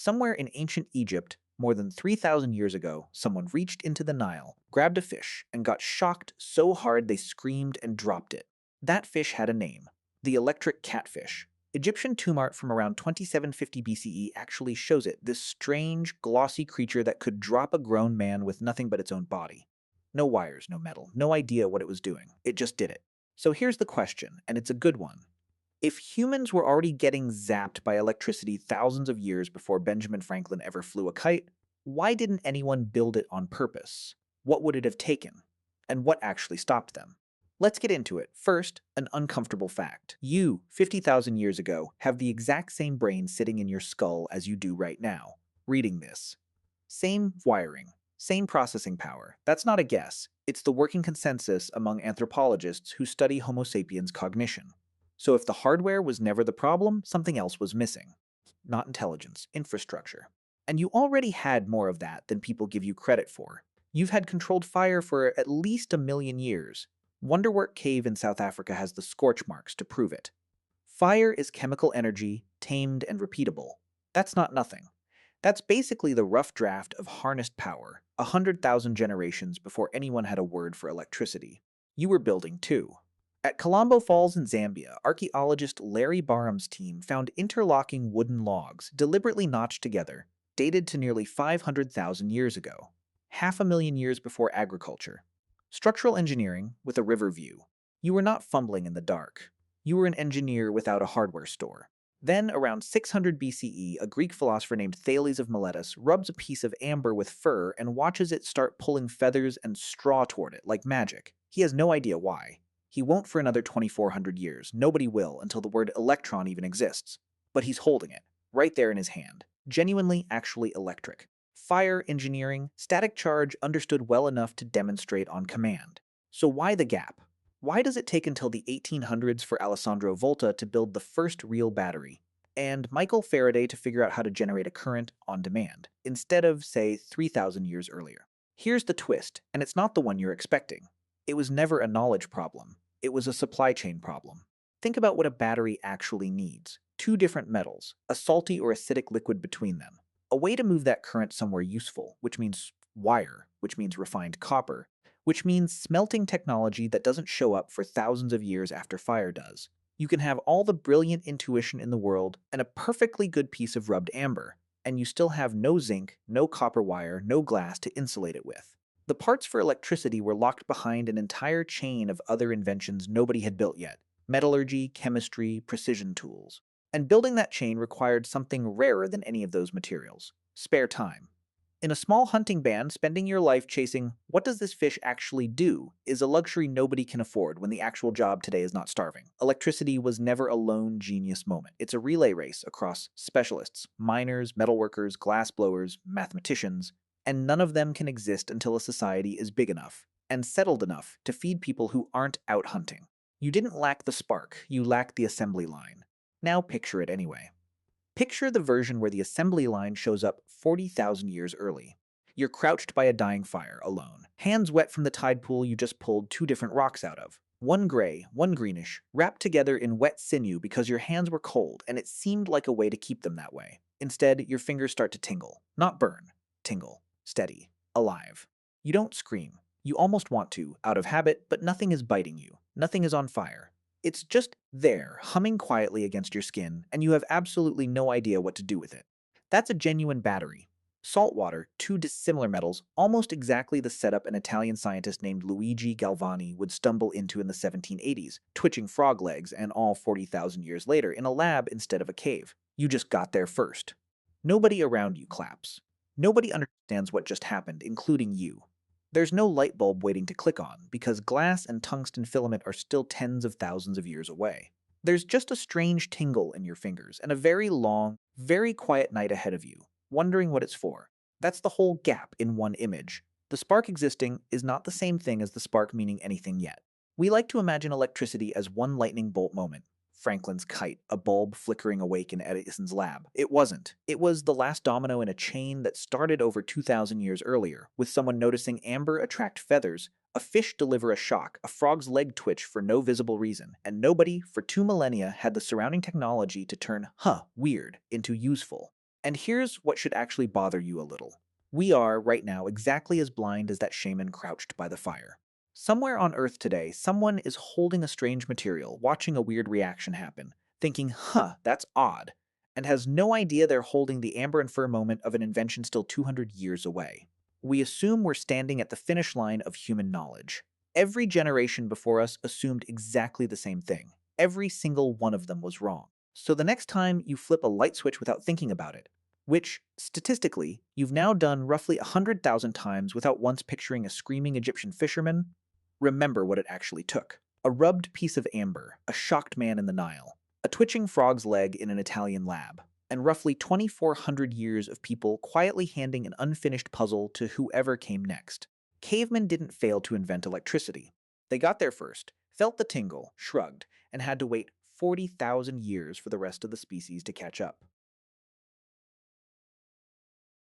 Somewhere in ancient Egypt, more than 3,000 years ago, someone reached into the Nile, grabbed a fish, and got shocked so hard they screamed and dropped it. That fish had a name: the electric catfish. Egyptian tomb art from around 2750 BCE actually shows it, this strange, glossy creature that could drop a grown man with nothing but its own body. No wires, no metal, no idea what it was doing. It just did it. So here's the question, and it's a good one. If humans were already getting zapped by electricity thousands of years before Benjamin Franklin ever flew a kite, why didn't anyone build it on purpose? What would it have taken? And what actually stopped them? Let's get into it. First, an uncomfortable fact. You, 50,000 years ago, have the exact same brain sitting in your skull as you do right now, reading this. Same wiring, same processing power. That's not a guess. It's the working consensus among anthropologists who study Homo sapiens' cognition. So if the hardware was never the problem, something else was missing. Not intelligence, infrastructure. And you already had more of that than people give you credit for. You've had controlled fire for at least a million years. Wonderwork Cave in South Africa has the scorch marks to prove it. Fire is chemical energy, tamed and repeatable. That's not nothing. That's basically the rough draft of harnessed power, 100,000 generations before anyone had a word for electricity. You were building too. At Kalambo Falls in Zambia, archaeologist Larry Barham's team found interlocking wooden logs, deliberately notched together, dated to nearly 500,000 years ago, 500,000 years before agriculture. Structural engineering with a river view. You were not fumbling in the dark. You were an engineer without a hardware store. Then, around 600 BCE, a Greek philosopher named Thales of Miletus rubs a piece of amber with fur and watches it start pulling feathers and straw toward it like magic. He has no idea why. He won't for another 2,400 years. Nobody will until the word electron even exists. But he's holding it, right there in his hand. Genuinely, actually electric. Fire engineering, static charge understood well enough to demonstrate on command. So why the gap? Why does it take until the 1800s for Alessandro Volta to build the first real battery, and Michael Faraday to figure out how to generate a current on demand, instead of, say, 3,000 years earlier? Here's the twist, and it's not the one you're expecting. It was never a knowledge problem. It was a supply chain problem. Think about what a battery actually needs. Two different metals, a salty or acidic liquid between them. A way to move that current somewhere useful, which means wire, which means refined copper, which means smelting technology that doesn't show up for thousands of years after fire does. You can have all the brilliant intuition in the world and a perfectly good piece of rubbed amber, and you still have no zinc, no copper wire, no glass to insulate it with. The parts for electricity were locked behind an entire chain of other inventions nobody had built yet: metallurgy, chemistry, precision tools. And building that chain required something rarer than any of those materials: spare time. In a small hunting band, spending your life chasing "what does this fish actually do" is a luxury nobody can afford when the actual job today is not starving. Electricity was never a lone genius moment. It's a relay race across specialists: miners, metalworkers, glassblowers, mathematicians, and none of them can exist until a society is big enough and settled enough to feed people who aren't out hunting. You didn't lack the spark, you lacked the assembly line. Now picture it anyway. Picture the version where the assembly line shows up 40,000 years early. You're crouched by a dying fire, alone, hands wet from the tide pool you just pulled two different rocks out of. One gray, one greenish, wrapped together in wet sinew because your hands were cold and it seemed like a way to keep them that way. Instead, your fingers start to tingle. Not burn. Tingle. Steady. Alive. You don't scream. You almost want to, out of habit, but nothing is biting you. Nothing is on fire. It's just there, humming quietly against your skin, and you have absolutely no idea what to do with it. That's a genuine battery. Salt water, two dissimilar metals, almost exactly the setup an Italian scientist named Luigi Galvani would stumble into in the 1780s, twitching frog legs and all 40,000 years later in a lab instead of a cave. You just got there first. Nobody around you claps. Nobody understands what just happened, including you. There's no light bulb waiting to click on, because glass and tungsten filament are still tens of thousands of years away. There's just a strange tingle in your fingers, and a very long, very quiet night ahead of you, wondering what it's for. That's the whole gap in one image. The spark existing is not the same thing as the spark meaning anything yet. We like to imagine electricity as one lightning bolt moment. Franklin's kite, a bulb flickering awake in Edison's lab. It wasn't. It was the last domino in a chain that started over 2,000 years earlier, with someone noticing amber attract feathers, a fish deliver a shock, a frog's leg twitch for no visible reason, and nobody, for 2 millennia, had the surrounding technology to turn weird into useful. And here's what should actually bother you a little. We are, right now, exactly as blind as that shaman crouched by the fire. Somewhere on Earth today, someone is holding a strange material, watching a weird reaction happen, thinking, that's odd, and has no idea they're holding the amber and fur moment of an invention still 200 years away. We assume we're standing at the finish line of human knowledge. Every generation before us assumed exactly the same thing. Every single one of them was wrong. So the next time you flip a light switch without thinking about it, which, statistically, you've now done roughly 100,000 times without once picturing a screaming Egyptian fisherman, remember what it actually took. A rubbed piece of amber, a shocked man in the Nile, a twitching frog's leg in an Italian lab, and roughly 2,400 years of people quietly handing an unfinished puzzle to whoever came next. Cavemen didn't fail to invent electricity. They got there first, felt the tingle, shrugged, and had to wait 40,000 years for the rest of the species to catch up.